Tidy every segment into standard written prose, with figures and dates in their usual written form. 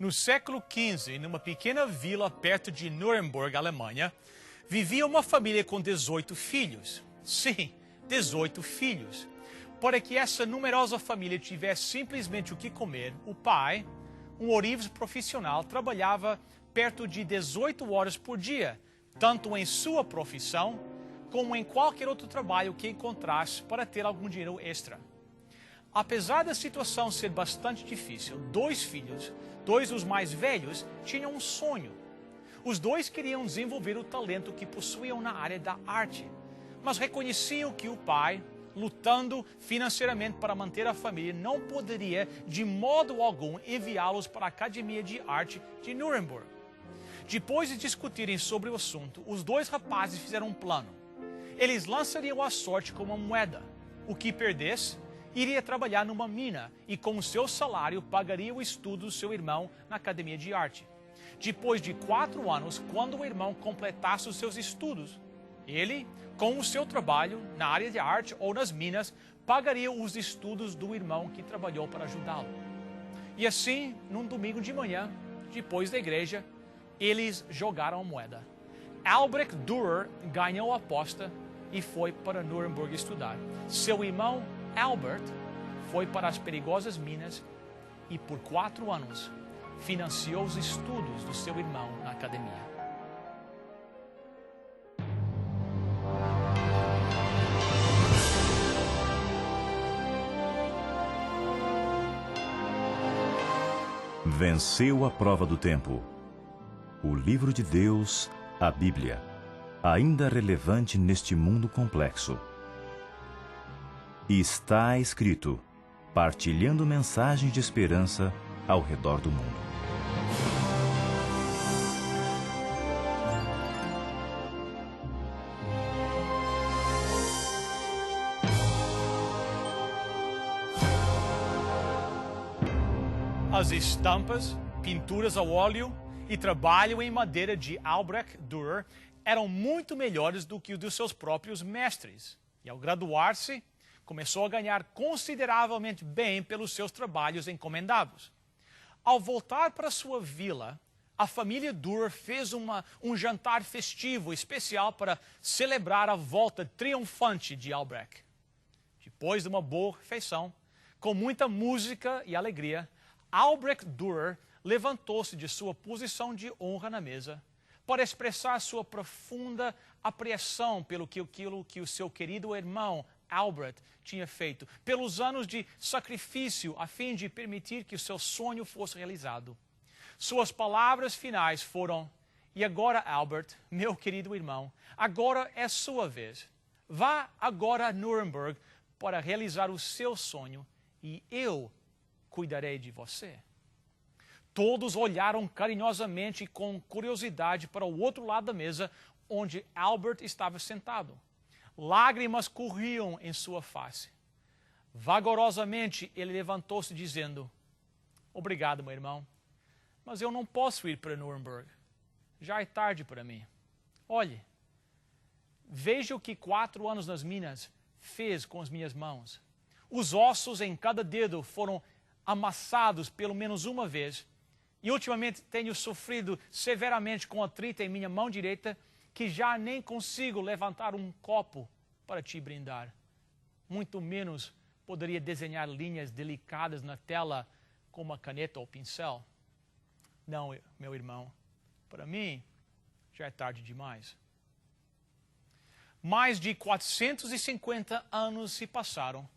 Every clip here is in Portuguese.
No século XV, numa pequena vila perto de Nuremberg, Alemanha, vivia uma família com 18 filhos. Sim, 18 filhos. Para que essa numerosa família tivesse simplesmente o que comer, o pai, um ourives profissional, trabalhava perto de 18 horas por dia, tanto em sua profissão como em qualquer outro trabalho que encontrasse para ter algum dinheiro extra. Apesar da situação ser bastante difícil, dois filhos, dois dos mais velhos, tinham um sonho. Os dois queriam desenvolver o talento que possuíam na área da arte, mas reconheciam que o pai, lutando financeiramente para manter a família, não poderia de modo algum enviá-los para a Academia de Arte de Nuremberg. Depois de discutirem sobre o assunto, os dois rapazes fizeram um plano. Eles lançariam a sorte com uma moeda. O que perdesse iria trabalhar numa mina e com o seu salário pagaria o estudo do seu irmão na Academia de Arte. Depois de 4 anos, quando o irmão completasse os seus estudos, ele, com o seu trabalho na área de arte ou nas minas, pagaria os estudos do irmão que trabalhou para ajudá-lo. E assim, num domingo de manhã, depois da igreja, eles jogaram a moeda. Albrecht Dürer ganhou a aposta e foi para Nuremberg estudar. Seu irmão Albert foi para as perigosas minas e por 4 anos financiou os estudos do seu irmão na academia. Venceu a prova do tempo. O livro de Deus, a Bíblia, ainda relevante neste mundo complexo. E está escrito, partilhando mensagens de esperança ao redor do mundo. As estampas, pinturas ao óleo e trabalho em madeira de Albrecht Dürer eram muito melhores do que os dos seus próprios mestres. E ao graduar-se, começou a ganhar consideravelmente bem pelos seus trabalhos encomendados. Ao voltar para sua vila, a família Dürer fez um jantar festivo especial para celebrar a volta triunfante de Albrecht. Depois de uma boa refeição, com muita música e alegria, Albrecht Dürer levantou-se de sua posição de honra na mesa para expressar sua profunda apreensão pelo que o seu querido irmão Albert tinha feito, pelos anos de sacrifício a fim de permitir que o seu sonho fosse realizado. Suas palavras finais foram: "E agora, Albert, meu querido irmão, agora é sua vez. Vá agora a Nuremberg para realizar o seu sonho e eu cuidarei de você." Todos olharam carinhosamente e com curiosidade para o outro lado da mesa, onde Albert estava sentado. Lágrimas corriam em sua face. Vagarosamente, ele levantou-se dizendo: "Obrigado, meu irmão, mas eu não posso ir para Nuremberg. Já é tarde para mim. Olhe, veja o que 4 anos nas minas fez com as minhas mãos. Os ossos em cada dedo foram amassados pelo menos uma vez, e ultimamente tenho sofrido severamente com artrite em minha mão direita, que já nem consigo levantar um copo para te brindar. Muito menos poderia desenhar linhas delicadas na tela com uma caneta ou pincel. Não, meu irmão, para mim já é tarde demais." Mais de 450 anos se passaram.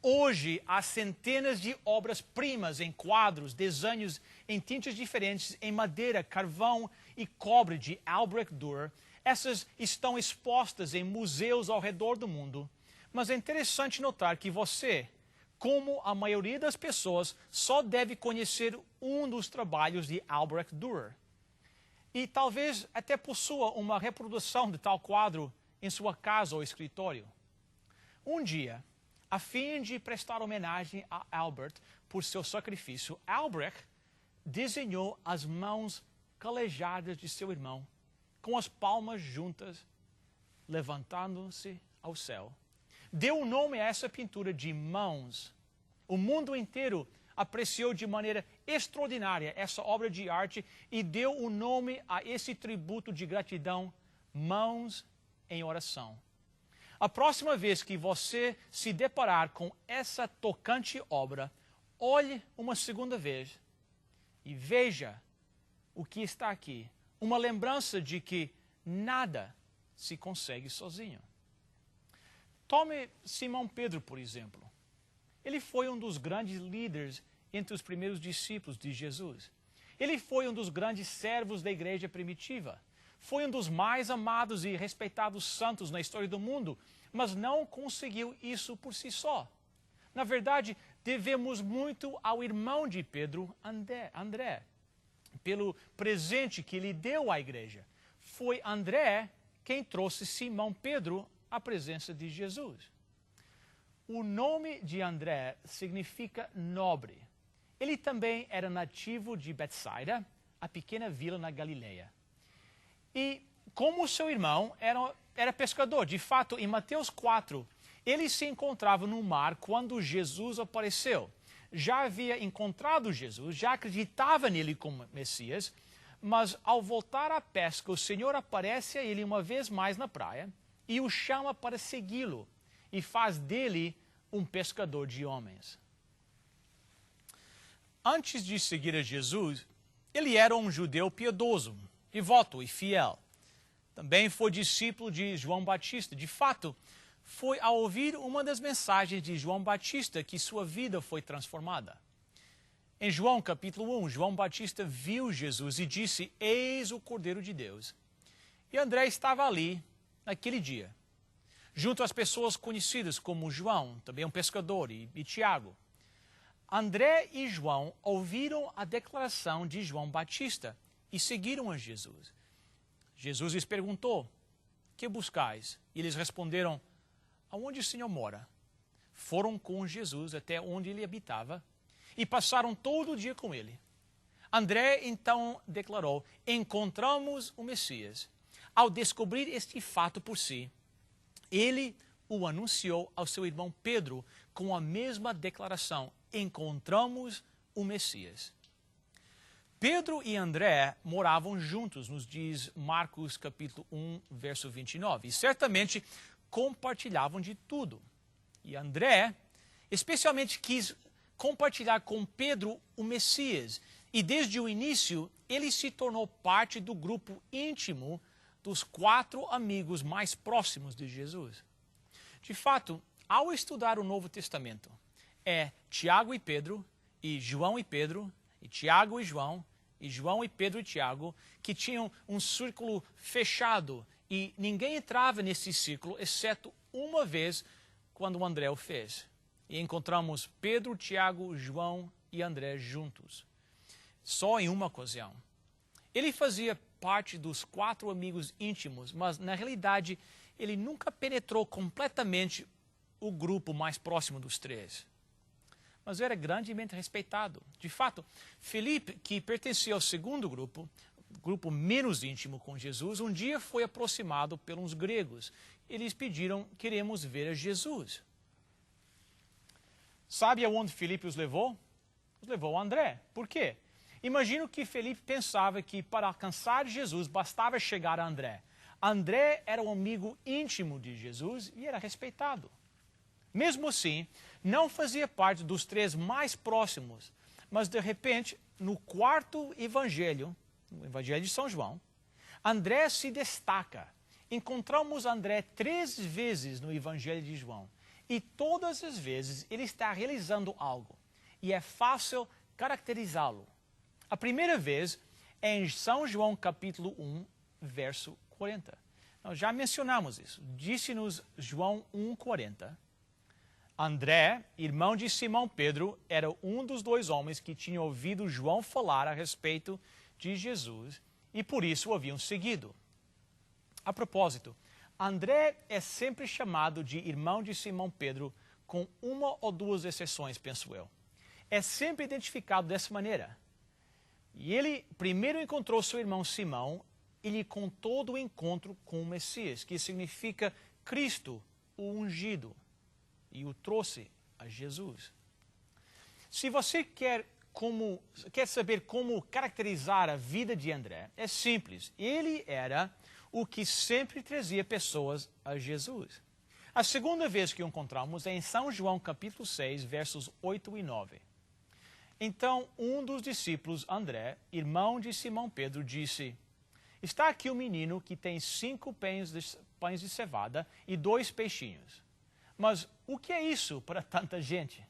Hoje, há centenas de obras-primas em quadros, desenhos em tintas diferentes, em madeira, carvão e cobre de Albrecht Dürer. Essas estão expostas em museus ao redor do mundo. Mas é interessante notar que você, como a maioria das pessoas, só deve conhecer um dos trabalhos de Albrecht Dürer. E talvez até possua uma reprodução de tal quadro em sua casa ou escritório. Um dia, a fim de prestar homenagem a Albert por seu sacrifício, Albrecht desenhou as mãos calejadas de seu irmão, com as palmas juntas, levantando-se ao céu. Deu o nome a essa pintura de Mãos. O mundo inteiro apreciou de maneira extraordinária essa obra de arte e deu o nome a esse tributo de gratidão, Mãos em Oração. A próxima vez que você se deparar com essa tocante obra, olhe uma segunda vez e veja o que está aqui. Uma lembrança de que nada se consegue sozinho. Tome Simão Pedro, por exemplo. Ele foi um dos grandes líderes entre os primeiros discípulos de Jesus. Ele foi um dos grandes servos da igreja primitiva. Foi um dos mais amados e respeitados santos na história do mundo, mas não conseguiu isso por si só. Na verdade, devemos muito ao irmão de Pedro, André, pelo presente que ele deu à igreja. Foi André quem trouxe Simão Pedro à presença de Jesus. O nome de André significa nobre. Ele também era nativo de Betsaida, a pequena vila na Galileia. E, como seu irmão, era pescador. De fato, em Mateus 4, ele se encontrava no mar quando Jesus apareceu. Já havia encontrado Jesus, já acreditava nele como Messias, mas ao voltar à pesca, o Senhor aparece a ele uma vez mais na praia e o chama para segui-lo e faz dele um pescador de homens. Antes de seguir a Jesus, ele era um judeu piedoso, devoto e fiel. Também foi discípulo de João Batista. De fato, foi ao ouvir uma das mensagens de João Batista que sua vida foi transformada. Em João capítulo 1, João Batista viu Jesus e disse: "Eis o Cordeiro de Deus." E André estava ali, naquele dia, junto às pessoas conhecidas como João, também um pescador, e Tiago. André e João ouviram a declaração de João Batista e seguiram a Jesus. Jesus lhes perguntou: "Que buscais?" E eles responderam: "Aonde o Senhor mora?" Foram com Jesus até onde ele habitava e passaram todo o dia com ele. André então declarou: "Encontramos o Messias." Ao descobrir este fato por si, ele o anunciou ao seu irmão Pedro com a mesma declaração: "Encontramos o Messias." Pedro e André moravam juntos, nos diz Marcos capítulo 1, verso 29, e certamente compartilhavam de tudo. E André especialmente quis compartilhar com Pedro o Messias, e desde o início ele se tornou parte do grupo íntimo dos 4 amigos mais próximos de Jesus. De fato, ao estudar o Novo Testamento, é Tiago e Pedro, e João e Pedro, e Tiago e João e Pedro e Tiago, que tinham um círculo fechado, e ninguém entrava nesse círculo, exceto uma vez, quando André o fez. E encontramos Pedro, Tiago, João e André juntos. Só em uma ocasião. Ele fazia parte dos 4 amigos íntimos, mas na realidade ele nunca penetrou completamente o grupo mais próximo dos 3. Mas era grandemente respeitado. De fato, Felipe, que pertencia ao segundo grupo menos íntimo com Jesus, um dia foi aproximado pelos gregos. Eles pediram: "Queremos ver a Jesus." Sabe aonde Felipe os levou? Os levou a André. Por quê? Imagino que Felipe pensava que para alcançar Jesus bastava chegar a André. André era um amigo íntimo de Jesus e era respeitado. Mesmo assim, não fazia parte dos 3 mais próximos, mas de repente, no 4º evangelho, no Evangelho de São João, André se destaca. Encontramos André 3 vezes no Evangelho de João, e todas as vezes ele está realizando algo, e é fácil caracterizá-lo. A primeira vez é em São João capítulo 1, verso 40. Nós já mencionamos isso. Disse-nos João 1,40. André, irmão de Simão Pedro, era um dos 2 homens que tinham ouvido João falar a respeito de Jesus e por isso o haviam seguido. A propósito, André é sempre chamado de irmão de Simão Pedro, com 1 ou 2 exceções, penso eu. É sempre identificado dessa maneira. E ele primeiro encontrou seu irmão Simão e lhe contou do encontro com o Messias, que significa Cristo, o ungido, e o trouxe a Jesus. Se você quer saber como caracterizar a vida de André, é simples. Ele era o que sempre trazia pessoas a Jesus. A segunda vez que o encontramos é em São João capítulo 6, versos 8 e 9. Então, um dos discípulos, André, irmão de Simão Pedro, disse: está aqui um menino que tem 5 pães de cevada e 2 peixinhos. Mas o que é isso para tanta gente?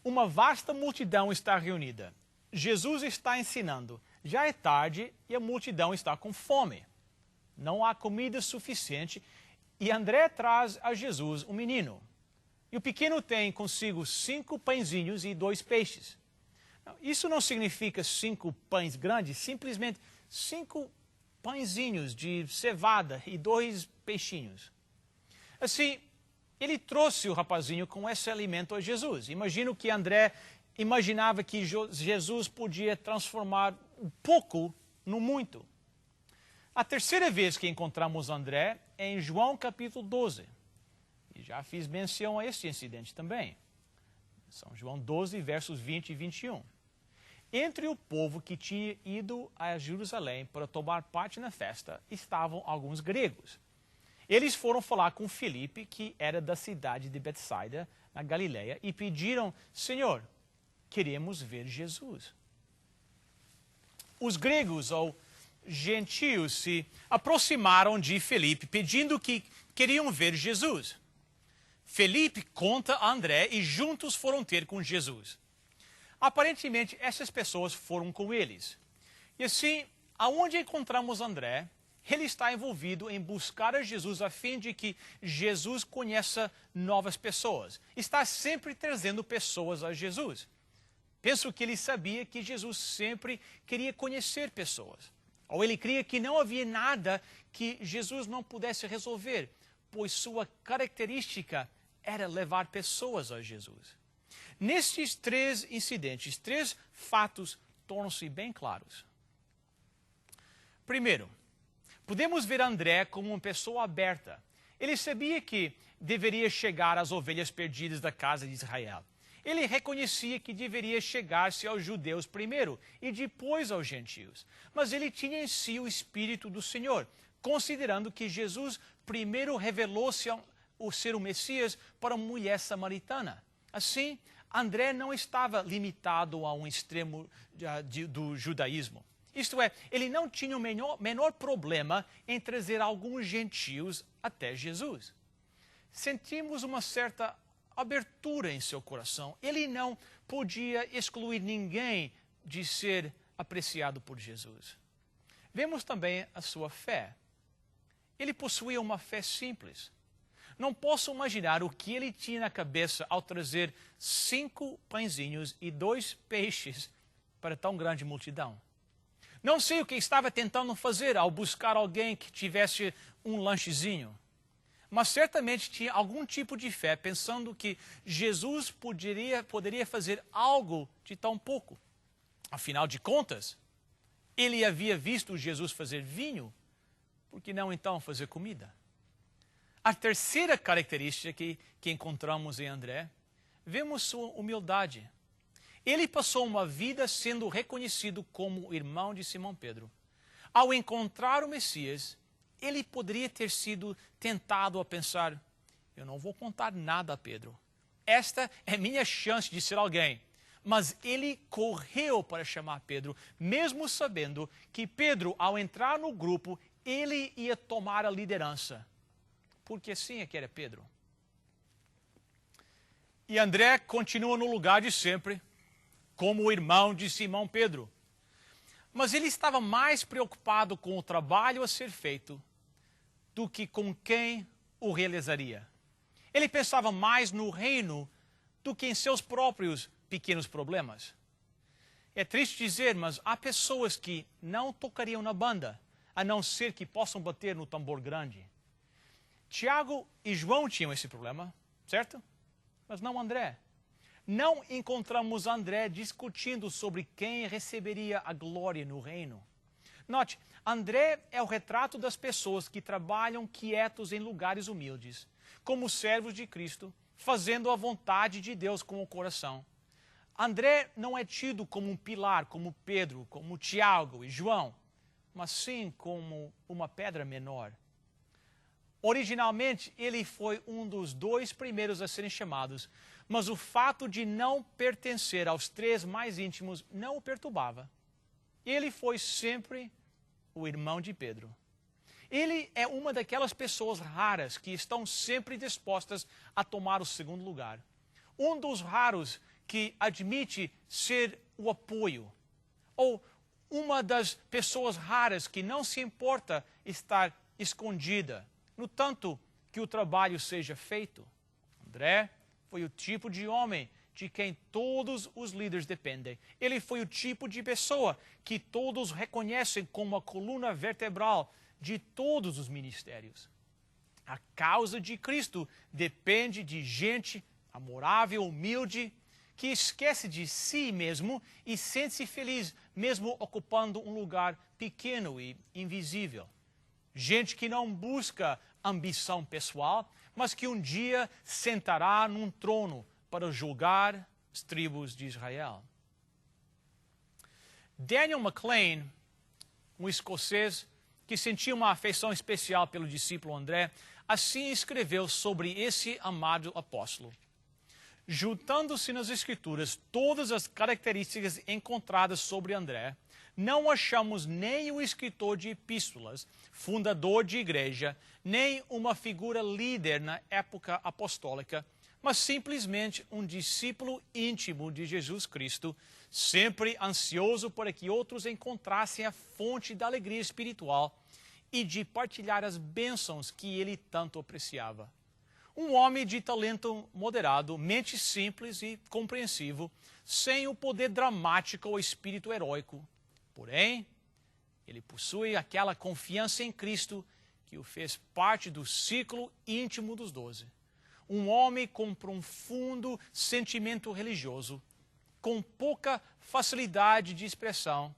Uma vasta multidão está reunida. Jesus está ensinando. Já é tarde e a multidão está com fome. Não há comida suficiente e André traz a Jesus um menino. E o pequeno tem consigo 5 pãezinhos e 2 peixes. Isso não significa 5 pães grandes, simplesmente 5 pãezinhos de cevada e 2 peixinhos. Assim, ele trouxe o rapazinho com esse alimento a Jesus. Imagino que André imaginava que Jesus podia transformar um pouco no muito. A terceira vez que encontramos André é em João capítulo 12. E já fiz menção a este incidente também. São João 12, versos 20 e 21. Entre o povo que tinha ido a Jerusalém para tomar parte na festa, estavam alguns gregos. Eles foram falar com Filipe, que era da cidade de Betsaida, na Galileia, e pediram: Senhor, queremos ver Jesus. Os gregos, ou gentios, se aproximaram de Filipe, pedindo que queriam ver Jesus. Filipe conta a André e juntos foram ter com Jesus. Aparentemente, essas pessoas foram com eles. E assim, aonde encontramos André, ele está envolvido em buscar a Jesus a fim de que Jesus conheça novas pessoas. Está sempre trazendo pessoas a Jesus. Penso que ele sabia que Jesus sempre queria conhecer pessoas. Ou ele cria que não havia nada que Jesus não pudesse resolver, pois sua característica era levar pessoas a Jesus. Nestes 3 incidentes, 3 fatos tornam-se bem claros. Primeiro, podemos ver André como uma pessoa aberta. Ele sabia que deveria chegar às ovelhas perdidas da casa de Israel. Ele reconhecia que deveria chegar-se aos judeus primeiro e depois aos gentios. Mas ele tinha em si o Espírito do Senhor, considerando que Jesus primeiro revelou-se o ser o Messias para uma mulher samaritana. Assim, André não estava limitado a um extremo do judaísmo. Isto é, ele não tinha o menor problema em trazer alguns gentios até Jesus. Sentimos uma certa abertura em seu coração. Ele não podia excluir ninguém de ser apreciado por Jesus. Vemos também a sua fé. Ele possuía uma fé simples. Não posso imaginar o que ele tinha na cabeça ao trazer 5 pãezinhos e 2 peixes para tão grande multidão. Não sei o que estava tentando fazer ao buscar alguém que tivesse um lanchezinho, mas certamente tinha algum tipo de fé, pensando que Jesus poderia fazer algo de tão pouco. Afinal de contas, ele havia visto Jesus fazer vinho, por que não então fazer comida? A terceira característica que encontramos em André, vemos sua humildade. Ele passou uma vida sendo reconhecido como irmão de Simão Pedro. Ao encontrar o Messias, ele poderia ter sido tentado a pensar: eu não vou contar nada a Pedro. Esta é minha chance de ser alguém. Mas ele correu para chamar Pedro, mesmo sabendo que Pedro, ao entrar no grupo, ele ia tomar a liderança. Porque assim é que era Pedro. E André continua no lugar de sempre, como o irmão de Simão Pedro. Mas ele estava mais preocupado com o trabalho a ser feito do que com quem o realizaria. Ele pensava mais no reino do que em seus próprios pequenos problemas. É triste dizer, mas há pessoas que não tocariam na banda, a não ser que possam bater no tambor grande. Tiago e João tinham esse problema, certo? Mas não André. Não encontramos André discutindo sobre quem receberia a glória no reino. Note, André é o retrato das pessoas que trabalham quietos em lugares humildes, como servos de Cristo, fazendo a vontade de Deus com o coração. André não é tido como um pilar, como Pedro, como Tiago e João, mas sim como uma pedra menor. Originalmente, ele foi um dos 2 primeiros a serem chamados, mas o fato de não pertencer aos 3 mais íntimos não o perturbava. Ele foi sempre o irmão de Pedro. Ele é uma daquelas pessoas raras que estão sempre dispostas a tomar o segundo lugar. Um dos raros que admite ser o apoio. Ou uma das pessoas raras que não se importa estar escondida, no tanto que o trabalho seja feito. André foi o tipo de homem de quem todos os líderes dependem. Ele foi o tipo de pessoa que todos reconhecem como a coluna vertebral de todos os ministérios. A causa de Cristo depende de gente amorável, humilde, que esquece de si mesmo e sente-se feliz mesmo ocupando um lugar pequeno e invisível. Gente que não busca ambição pessoal, mas que um dia sentará num trono para julgar as tribos de Israel. Daniel McLean, um escocês que sentia uma afeição especial pelo discípulo André, assim escreveu sobre esse amado apóstolo. Juntando-se nas Escrituras todas as características encontradas sobre André, não achamos nem o escritor de epístolas, fundador de igreja, nem uma figura líder na época apostólica, mas simplesmente um discípulo íntimo de Jesus Cristo, sempre ansioso para que outros encontrassem a fonte da alegria espiritual e de partilhar as bênçãos que ele tanto apreciava. Um homem de talento moderado, mente simples e compreensivo, sem o poder dramático ou espírito heróico. Porém, ele possui aquela confiança em Cristo que o fez parte do ciclo íntimo dos 12. Um homem com profundo sentimento religioso, com pouca facilidade de expressão.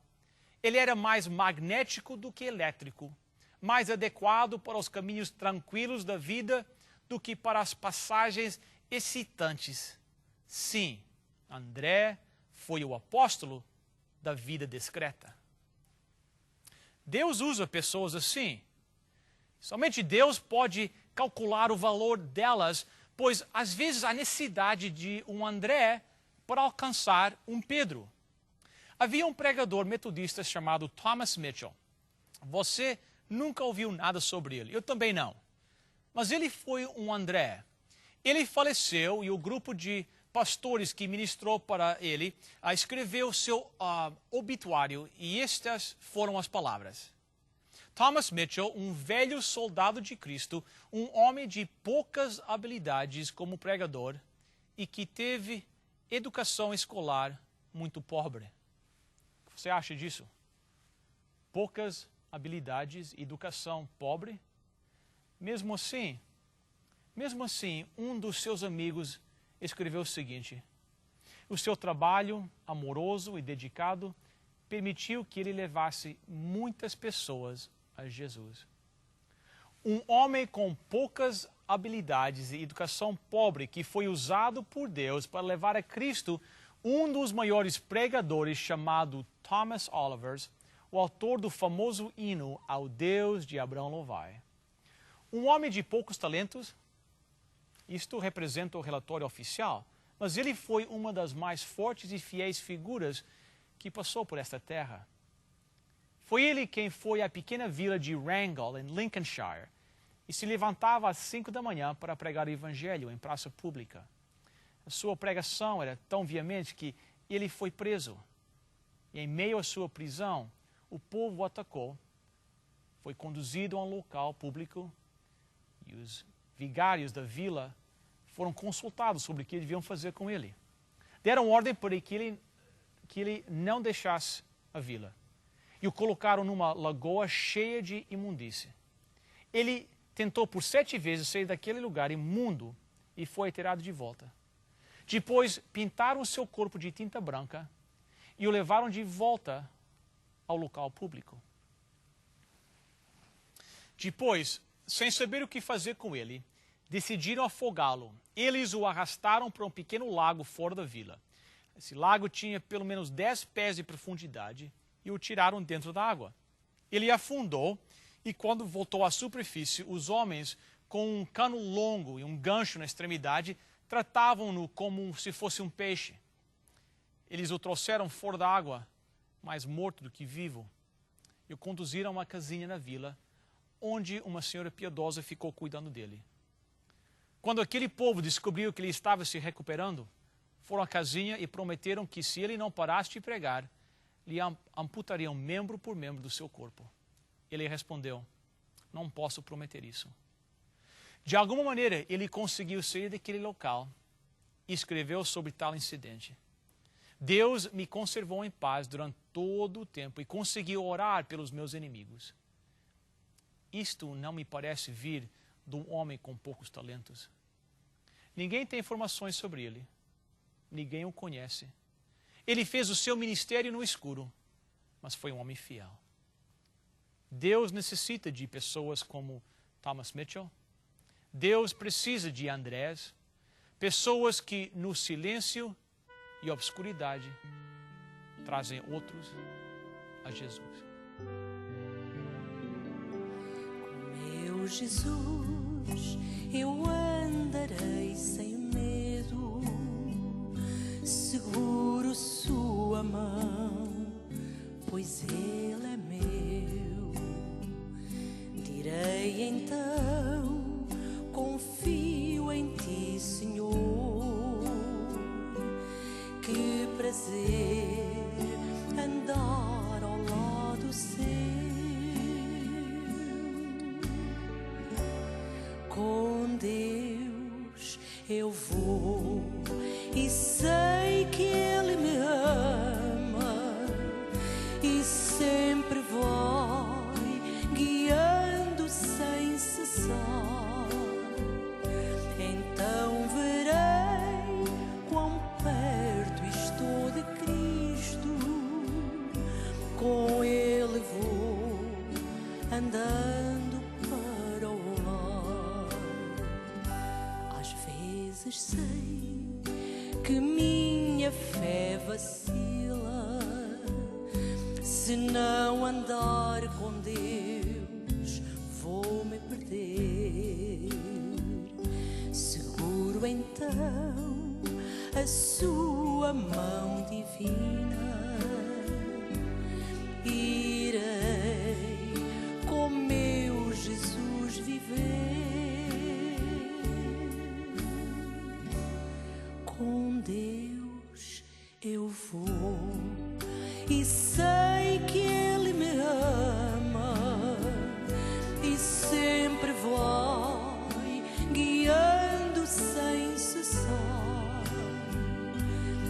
Ele era mais magnético do que elétrico, mais adequado para os caminhos tranquilos da vida do que para as passagens excitantes. Sim, André foi o apóstolo da vida discreta. Deus usa pessoas assim. Somente Deus pode calcular o valor delas, pois às vezes há necessidade de um André para alcançar um Pedro. Havia um pregador metodista chamado Thomas Mitchell. Você nunca ouviu nada sobre ele, eu também não. Mas ele foi um André. Ele faleceu e o grupo de pastores que ministrou para ele escreveu seu obituário e estas foram as palavras. Thomas Mitchell, um velho soldado de Cristo, um homem de poucas habilidades como pregador e que teve educação escolar muito pobre. O que você acha disso? Poucas habilidades, educação pobre? Mesmo assim, um dos seus amigos escreveu o seguinte: o seu trabalho amoroso e dedicado permitiu que ele levasse muitas pessoas a Jesus. Um homem com poucas habilidades e educação pobre que foi usado por Deus para levar a Cristo, um dos maiores pregadores chamado Thomas Olivers, o autor do famoso hino Ao Deus de Abraão Louvai. Um homem de poucos talentos, isto representa o relatório oficial, mas ele foi uma das mais fortes e fiéis figuras que passou por esta terra. Foi ele quem foi à pequena vila de Wrangle, em Lincolnshire, e se levantava às 5 da manhã para pregar o evangelho em praça pública. A sua pregação era tão veemente que ele foi preso. E em meio à sua prisão, o povo o atacou, foi conduzido a um local público e os vigários da vila foram consultados sobre o que deviam fazer com ele. Deram ordem para que ele não deixasse a vila e o colocaram numa lagoa cheia de imundície. Ele tentou por 7 vezes sair daquele lugar imundo e foi tirado de volta. Depois pintaram o seu corpo de tinta branca e o levaram de volta ao local público. Depois, sem saber o que fazer com ele, decidiram afogá-lo. Eles o arrastaram para um pequeno lago fora da vila. Esse lago tinha pelo menos 10 pés de profundidade e o tiraram dentro da água. Ele afundou e quando voltou à superfície, os homens, com um cano longo e um gancho na extremidade, tratavam-no como se fosse um peixe. Eles o trouxeram fora da água, mais morto do que vivo, e o conduziram a uma casinha na vila, onde uma senhora piedosa ficou cuidando dele. Quando aquele povo descobriu que ele estava se recuperando, foram à casinha e prometeram que, se ele não parasse de pregar, lhe amputariam membro por membro do seu corpo. Ele respondeu: não posso prometer isso. De alguma maneira, ele conseguiu sair daquele local e escreveu sobre tal incidente. Deus me conservou em paz durante todo o tempo e conseguiu orar pelos meus inimigos. Isto não me parece vir de um homem com poucos talentos. Ninguém tem informações sobre ele. Ninguém o conhece. Ele fez o seu ministério no escuro, mas foi um homem fiel. Deus necessita de pessoas como Thomas Mitchell. Deus precisa de Andrés, pessoas que no silêncio e obscuridade trazem outros a Jesus. Com meu Jesus eu andarei sem medo, seguro sua mão, pois Ele é meu. Direi então, confio em Ti, Senhor, que prazer andar ao lado seu. Com Deus eu vou e sei que Ele me ama e sempre vai guiando sem cessar. Então verei quão perto estou de Cristo, com Ele vou andando para o lar. Às vezes sei que minha fé vacila, se não andar com Deus vou me perder. Seguro então a sua mão divina, irei com meu Jesus viver. Com Deus eu vou e sei que Ele me ama e sempre vai guiando sem cessar.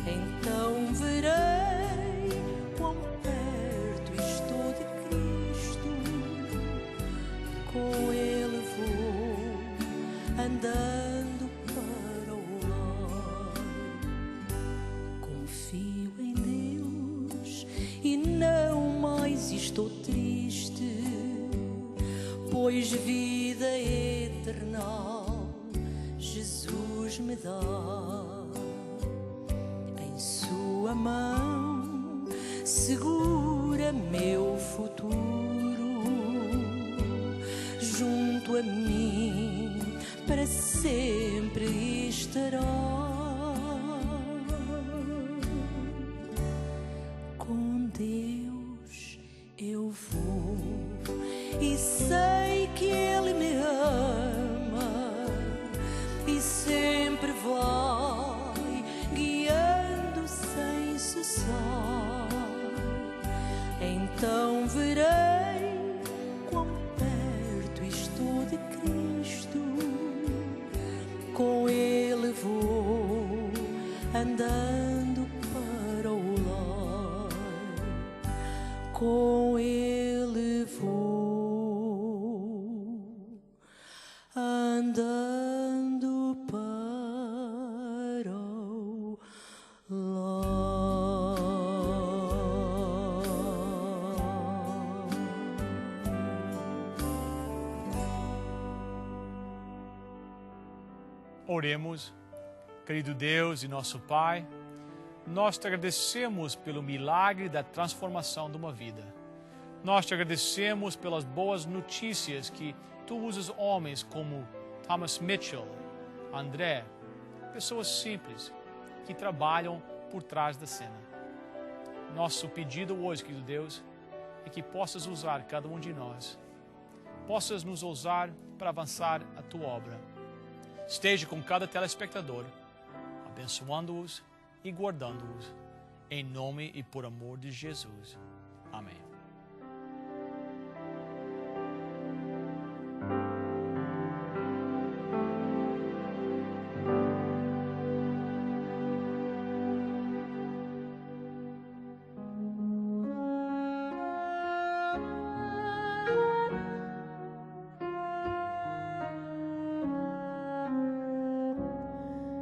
Então verei quão perto estou de Cristo, com Ele vou andando para o lar. Confio em Deus e não mais estou triste, pois vida eterna Jesus me dá. Em sua mão segura meu futuro, junto a mim para sempre estará. Com Deus eu vou e sei que Ele me ama e sempre vai guiando sem cessar. Então verei quão perto estou de Cristo, com Ele vou andando para o lar. Com Ele vou andando para o lar. Oremos. Querido Deus e nosso Pai, nós te agradecemos pelo milagre da transformação de uma vida. Nós te agradecemos pelas boas notícias que tu usas homens como Thomas Mitchell, André, pessoas simples que trabalham por trás da cena. Nosso pedido hoje, querido Deus, é que possas usar cada um de nós. Possas nos usar para avançar a tua obra. Esteja com cada telespectador, abençoando-os e guardando-os. Em nome e por amor de Jesus. Amém.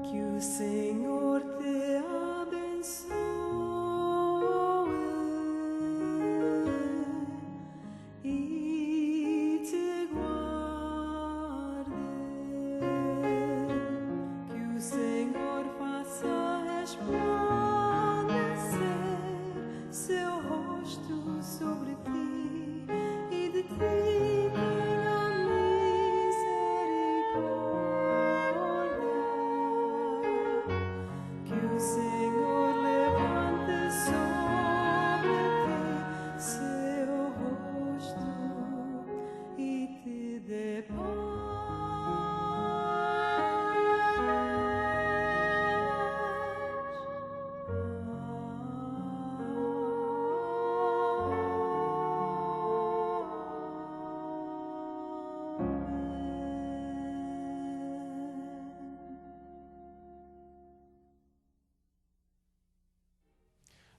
Que o Senhor te abençoe e te guarde. Que o Senhor faça resplandecer seu rosto sobre ti e de ti tenha misericórdia. Que o Senhor levante sobre ti seu rosto e te dê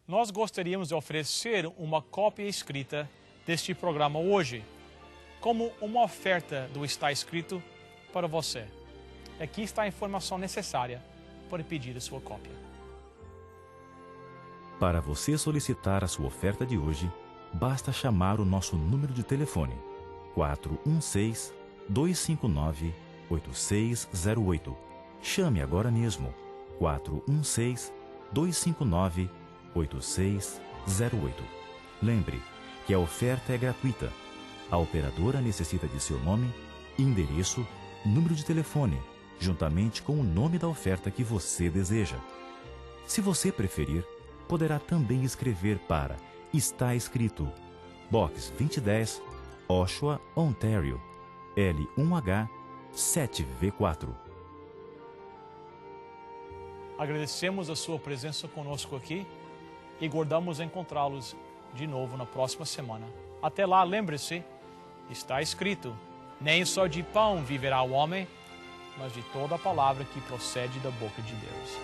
Nós gostaríamos de oferecer uma cópia escrita deste programa hoje, como uma oferta do Está Escrito para você. Aqui está a informação necessária para pedir a sua cópia. Para você solicitar a sua oferta de hoje, basta chamar o nosso número de telefone 416-259-8608. Chame agora mesmo 416-259-8608. Lembre que a oferta é gratuita. A operadora necessita de seu nome, endereço, número de telefone, juntamente com o nome da oferta que você deseja. Se você preferir, poderá também escrever para Está Escrito, Box 2010, Oshawa, Ontário, L1H 7V4. Agradecemos a sua presença conosco aqui e guardamos encontrá-los de novo na próxima semana. Até lá, lembre-se, está escrito, nem só de pão viverá o homem, mas de toda a palavra que procede da boca de Deus.